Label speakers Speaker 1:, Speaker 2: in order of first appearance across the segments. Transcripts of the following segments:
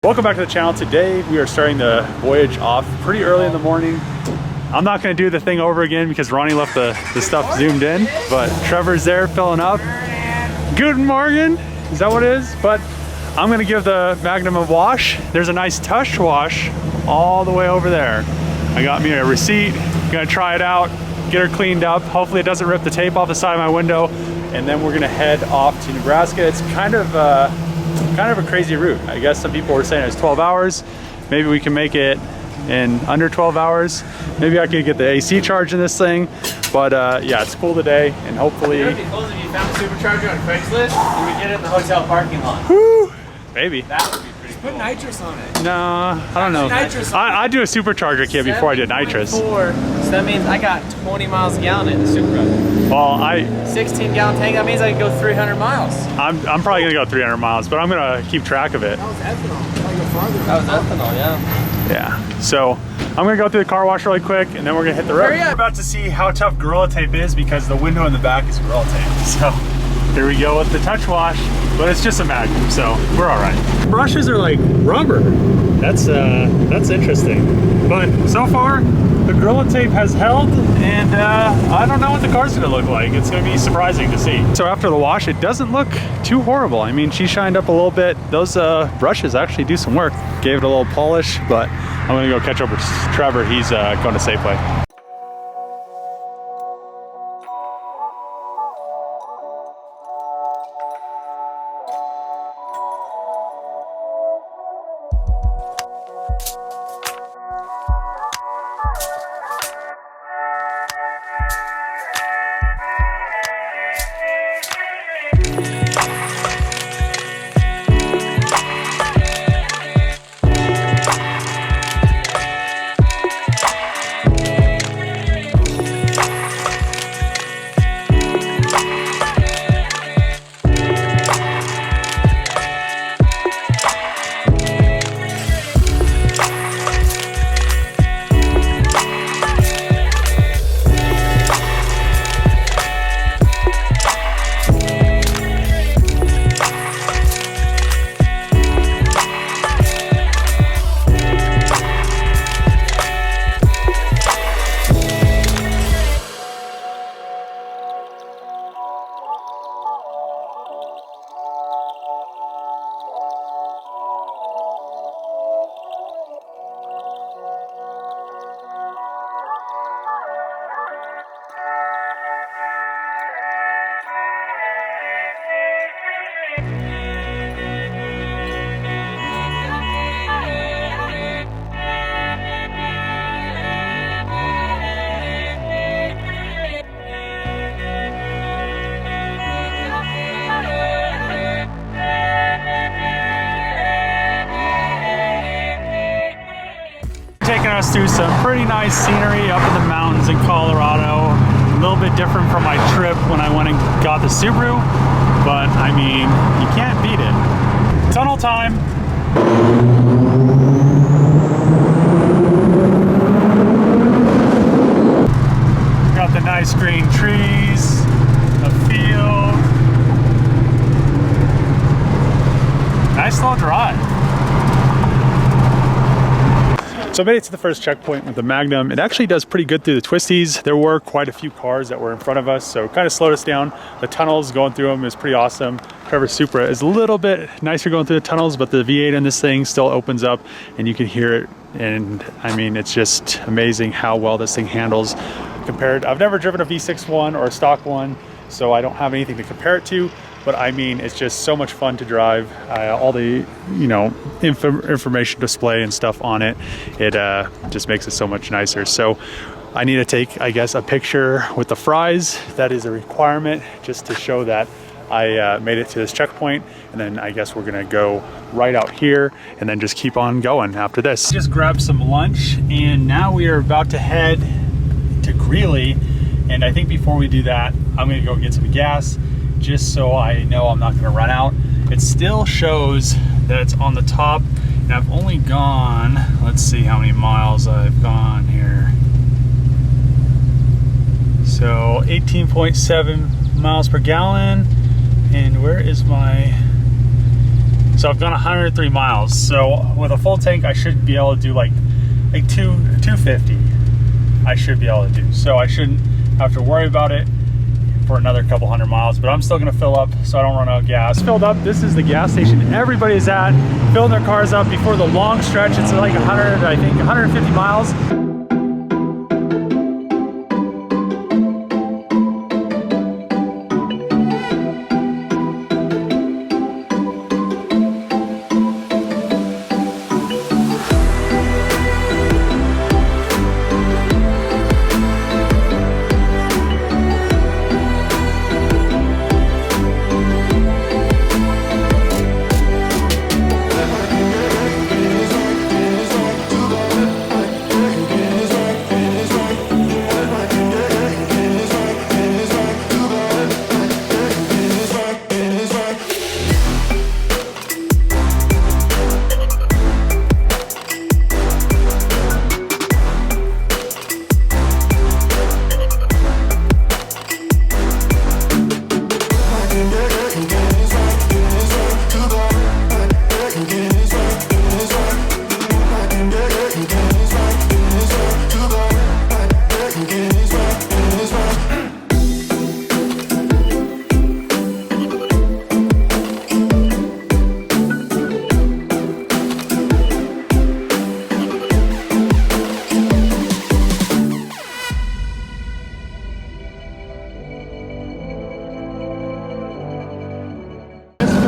Speaker 1: Welcome back to the channel. Today we are starting the voyage off pretty early in the morning. I'm not going to do the thing over again because Ronnie left the stuff zoomed in, but Trevor's there filling up. Guten Morgen, is that what it is? But I'm going to give the Magnum a wash. There's a nice Tush wash all the way over there. I got me a receipt, going to try it out, get her cleaned up. Hopefully it doesn't rip the tape off the side of my window, and then we're going to head off to Nebraska. It's kind of a crazy route. I guess some people were saying it's 12 hours. Maybe we can make it in under 12 hours. Maybe I could get the AC charge in this thing. But yeah, it's cool today, and hopefully...
Speaker 2: It would be cool if you found a supercharger on Craigslist and we get it in the hotel parking lot.
Speaker 1: Woo! Maybe.
Speaker 2: That would be pretty cool.
Speaker 3: Put nitrous on it.
Speaker 1: No, I don't know. I do a supercharger kit before I did nitrous.
Speaker 2: 4, so that means I got 20 miles a gallon in the supercharger.
Speaker 1: Well,
Speaker 2: 16-gallon tank, that means I can go 300 miles.
Speaker 1: I'm probably gonna go 300 miles, but I'm gonna keep track of it.
Speaker 3: That was ethanol. Probably go farther.
Speaker 2: That was ethanol, yeah.
Speaker 1: Yeah, so I'm gonna go through the car wash really quick and then we're gonna hit the road.
Speaker 2: Hurry up.
Speaker 1: We're about to see how tough Gorilla Tape is because the window in the back is Gorilla Tape. So here we go with the touch wash, but it's just a Magnum, so we're all right. Brushes are like rubber. That's interesting. But so far, the Gorilla Tape has held, and I don't know what the car's gonna look like. It's gonna be surprising to see. So after the wash, it doesn't look too horrible. I mean, she shined up a little bit. Those brushes actually do some work. Gave it a little polish, but I'm gonna go catch up with Trevor. He's going to Safeway. Taking us through some pretty nice scenery up in the mountains in Colorado. A little bit different from my trip when I went and got the Subaru, but I mean, you can't beat it. Tunnel time. Got the nice green trees, the field. Nice slow drive. So I made it to the first checkpoint with the Magnum. It actually does pretty good through the twisties. There were quite a few cars that were in front of us, so it kind of slowed us down. The tunnels going through them is pretty awesome. Trevor's Supra is a little bit nicer going through the tunnels, but the V8 in this thing still opens up and you can hear it. And I mean, it's just amazing how well this thing handles compared. I've never driven a V6 one or a stock one, so I don't have anything to compare it to. But I mean, it's just so much fun to drive. All the, you know, information display and stuff on it, it just makes it so much nicer. So I need to take, I guess, a picture with the fries. That is a requirement just to show that I made it to this checkpoint. And then I guess we're gonna go right out here and then just keep on going after this. Just grabbed some lunch and now we are about to head to Greeley. And I think before we do that, I'm gonna go get some gas, just so I know I'm not gonna run out. It still shows that it's on the top, and I've only gone, let's see how many miles I've gone here. So 18.7 miles per gallon. And where is my So I've done 103 miles. So with a full tank, I should be able to do like 250. I should be able to do. So I shouldn't have to worry about it for another couple hundred miles, but I'm still gonna fill up so I don't run out of gas. Filled up, this is the gas station everybody's at, filling their cars up before the long stretch. It's like 100, I think 150 miles.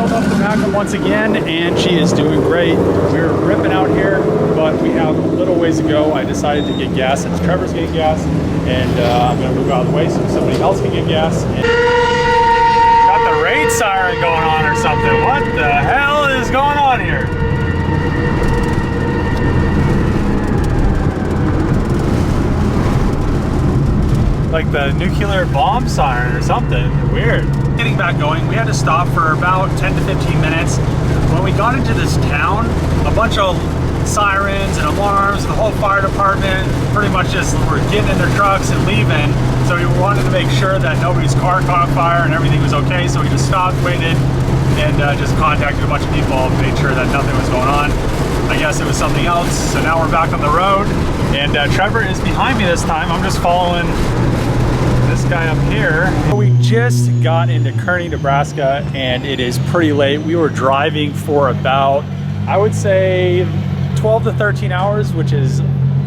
Speaker 1: Up the Magnum once again, and she is doing great. We're ripping out here, but we have a little ways to go. I decided to get gas since Trevor's getting gas, and I'm going to move out of the way so somebody else can get gas. And got the raid siren going on or something. What the hell is going on here? Like the nuclear bomb siren or something. Weird. Getting back going, we had to stop for about 10 to 15 minutes. When we got into this town, a bunch of sirens and alarms, the whole fire department pretty much just were getting in their trucks and leaving. So we wanted to make sure that nobody's car caught on fire and everything was okay. So we just stopped, waited, and just contacted a bunch of people, made sure that nothing was going on. I guess it was something else. So now we're back on the road, and Trevor is behind me this time. I'm just following this guy up here. We just got into Kearney, Nebraska, and it is pretty late. We were driving for about, I would say, 12 to 13 hours, which is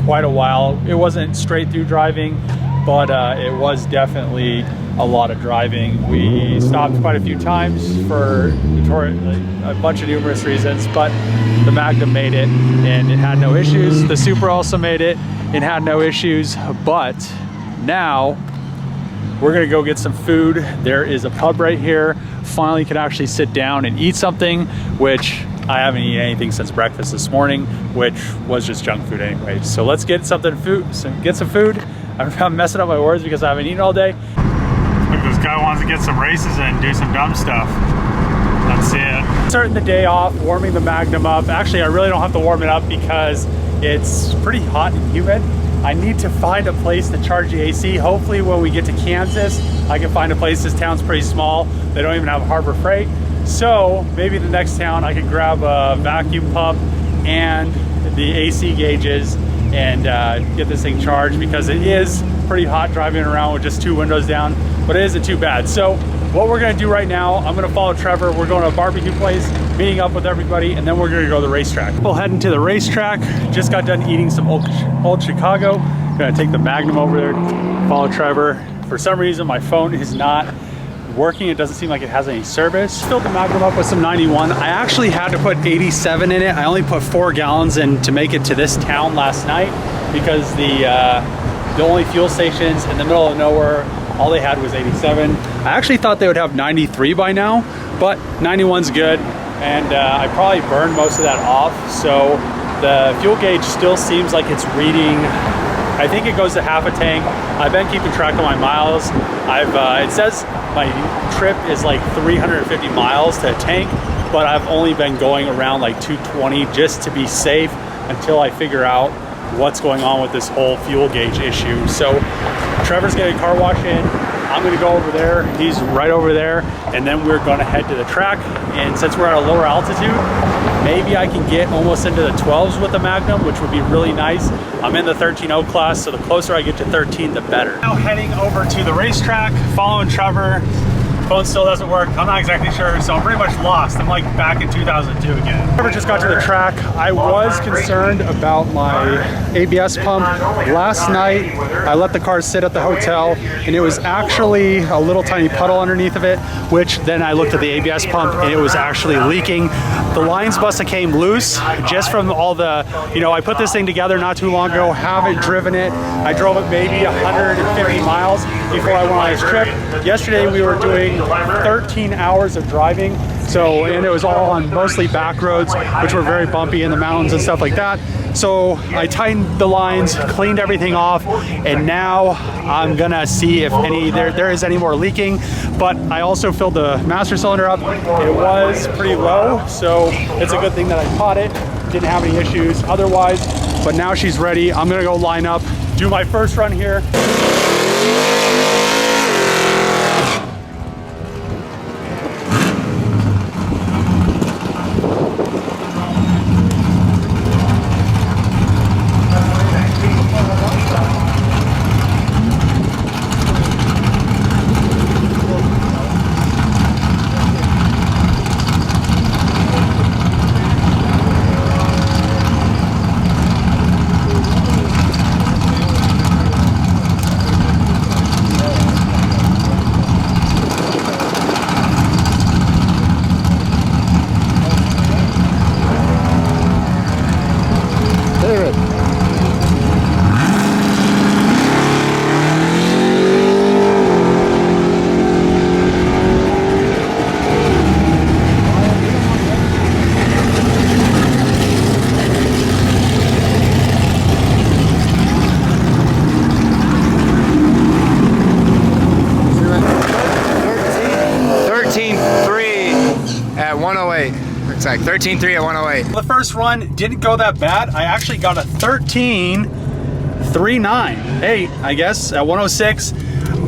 Speaker 1: quite a while. It wasn't straight through driving, but it was definitely a lot of driving. We stopped quite a few times for a bunch of numerous reasons, but the Magnum made it and it had no issues. The Supra also made it and had no issues, but now we're gonna go get some food. There is a pub right here. Finally can actually sit down and eat something, which I haven't eaten anything since breakfast this morning, which was just junk food anyway. So let's get something get some food. I'm messing up my words because I haven't eaten all day. Look, this guy wants to get some races and do some dumb stuff. Let's see it. Starting the day off, warming the Magnum up. Actually, I really don't have to warm it up because it's pretty hot and humid. I need to find a place to charge the AC. Hopefully when we get to Kansas, I can find a place. This town's pretty small. They don't even have Harbor Freight. So maybe the next town I can grab a vacuum pump and the AC gauges and get this thing charged, because it is pretty hot driving around with just two windows down, but it isn't too bad. So what we're gonna do right now, I'm gonna follow Trevor. We're going to a barbecue place, meeting up with everybody, and then we're gonna go to the racetrack. We'll head into the racetrack. Just got done eating some Old Chicago. Gonna take the Magnum over there, follow Trevor. For some reason, my phone is not working. It doesn't seem like it has any service. Filled the Magnum up with some 91. I actually had to put 87 in it. I only put 4 gallons in to make it to this town last night, because the only fuel stations in the middle of nowhere, all they had was 87. I actually thought they would have 93 by now, but 91's good, and I probably burned most of that off. So the fuel gauge still seems like it's reading, I think it goes to half a tank. I've been keeping track of my miles. It says my trip is like 350 miles to a tank, but I've only been going around like 220 just to be safe until I figure out what's going on with this whole fuel gauge issue. So Trevor's getting a car wash in. I'm gonna go over there. He's right over there, and then we're gonna head to the track and since we're at a lower altitude, maybe I can get almost into the 12s with the Magnum, which would be really nice. I'm in the 13.0 class, so the closer I get to 13, the better. Now heading over to the racetrack, following Trevor. Phone still doesn't work. I'm not exactly sure, so I'm pretty much lost. I'm like back in 2002 again. Trevor just got to the track. I was concerned about my ABS pump. Last night, I let the car sit at the hotel, and it was actually a little tiny puddle underneath of it, which then I looked at the ABS pump, and it was actually leaking. The lines must have came loose just from all the, you know, I put this thing together not too long ago, haven't driven it. I drove it maybe 150 miles before I went on this trip. Yesterday, we were doing 13 hours of driving, and it was all on mostly back roads, which were very bumpy in the mountains and stuff like that. So I tightened the lines, cleaned everything off, and now I'm gonna see if there is any more leaking. But I also filled the master cylinder up. It was pretty low, so it's a good thing that I caught it. Didn't have any issues otherwise, but now she's ready. I'm gonna go line up, do my first run here.
Speaker 2: It's like 13.3 at 108.
Speaker 1: The first run didn't go that bad. I actually got a 13.398, I guess, at 106.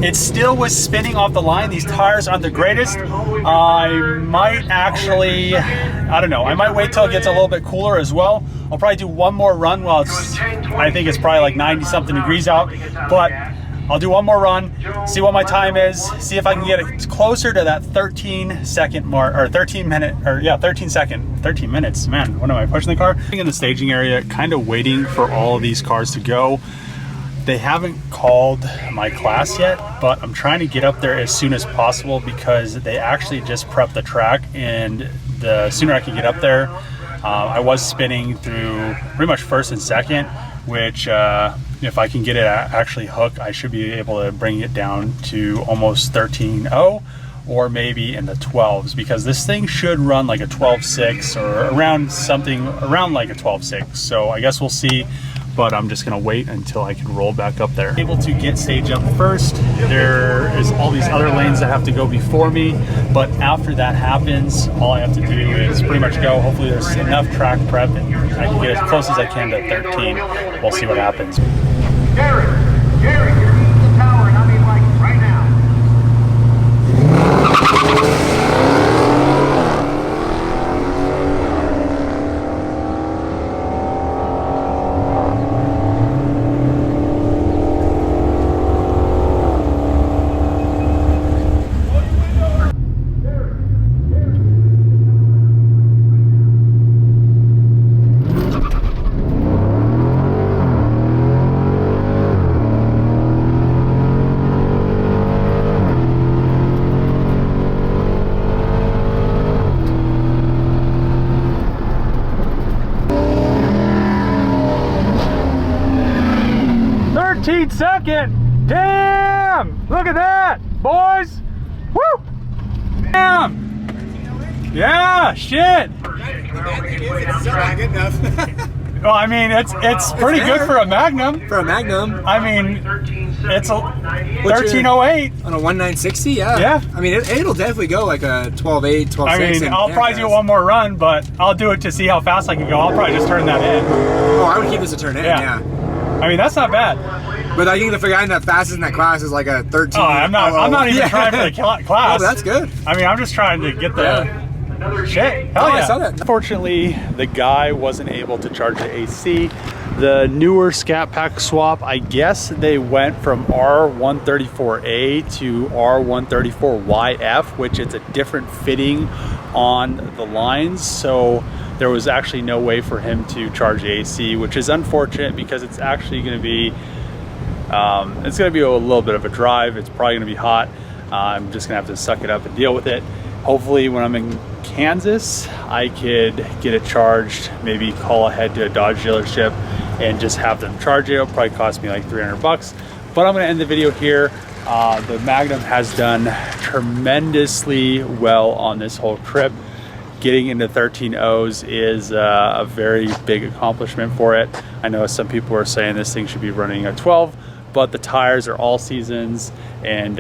Speaker 1: It still was spinning off the line. These tires aren't the greatest. I might actually, I don't know, I might wait till it gets a little bit cooler as well. I'll probably do one more run while I think it's probably like 90 something degrees out, but I'll do one more run, see what my time is, see if I can get it closer to that 13-second mark, or 13 minutes, man, what am I, pushing the car? In the staging area, kind of waiting for all of these cars to go. They haven't called my class yet, but I'm trying to get up there as soon as possible because they actually just prepped the track, and the sooner I can get up there, I was spinning through pretty much first and second, which if I can get it actually hooked, I should be able to bring it down to almost 13.0 or maybe in the 12s, because this thing should run like a 12.6 or around like a 12.6. So I guess we'll see, but I'm just gonna wait until I can roll back up there. Able to get stage up first. There is all these other lanes that have to go before me, but after that happens, all I have to do is pretty much go. Hopefully there's enough track prep and I can get as close as I can to 13. We'll see what happens.
Speaker 4: Gary, you're eating the tower, and I mean like right now.
Speaker 1: 13-second. Damn! Look at that, boys. Woo! Damn! Yeah, shit.
Speaker 3: It's not good enough.
Speaker 1: Well, I mean, it's pretty good for a Magnum.
Speaker 3: For a Magnum.
Speaker 1: I mean, it's a 1308
Speaker 3: on a 1960. Yeah.
Speaker 1: Yeah.
Speaker 3: I mean, it'll definitely go like a 12.8, 12.6.
Speaker 1: I mean, I'll probably do one more run, but I'll do it to see how fast I can go. I'll probably just turn that in.
Speaker 3: Oh, I would keep this a turn in. Yeah.
Speaker 1: I mean, that's not bad.
Speaker 3: But I think the guy that fastest in that class is like a 13.
Speaker 1: Oh, I'm not even trying for the class.
Speaker 3: Oh, that's good.
Speaker 1: I mean, I'm just trying to get the
Speaker 4: Another
Speaker 1: Shit,
Speaker 4: J.
Speaker 1: hell
Speaker 3: Oh,
Speaker 1: yeah.
Speaker 3: I saw that.
Speaker 1: Unfortunately, the guy wasn't able to charge the AC. The newer Scat Pack swap, I guess they went from R134A to R134YF, which is a different fitting on the lines. So there was actually no way for him to charge the AC, which is unfortunate because it's actually going to be it's going to be a little bit of a drive. It's probably going to be hot. I'm just going to have to suck it up and deal with it. Hopefully when I'm in Kansas, I could get it charged, maybe call ahead to a Dodge dealership and just have them charge it. It'll probably cost me like 300 bucks. But I'm going to end the video here. The Magnum has done tremendously well on this whole trip. Getting into 13.0s is a very big accomplishment for it. I know some people are saying this thing should be running a 12, but the tires are all seasons. And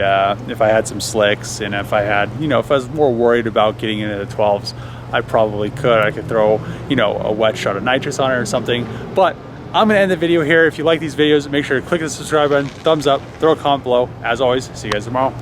Speaker 1: if I had some slicks and if I had, you know, if I was more worried about getting into the 12s, I probably could. I could throw, you know, a wet shot of nitrous on it or something. But I'm gonna end the video here. If you like these videos, make sure to click the subscribe button, thumbs up, throw a comment below. As always, see you guys tomorrow.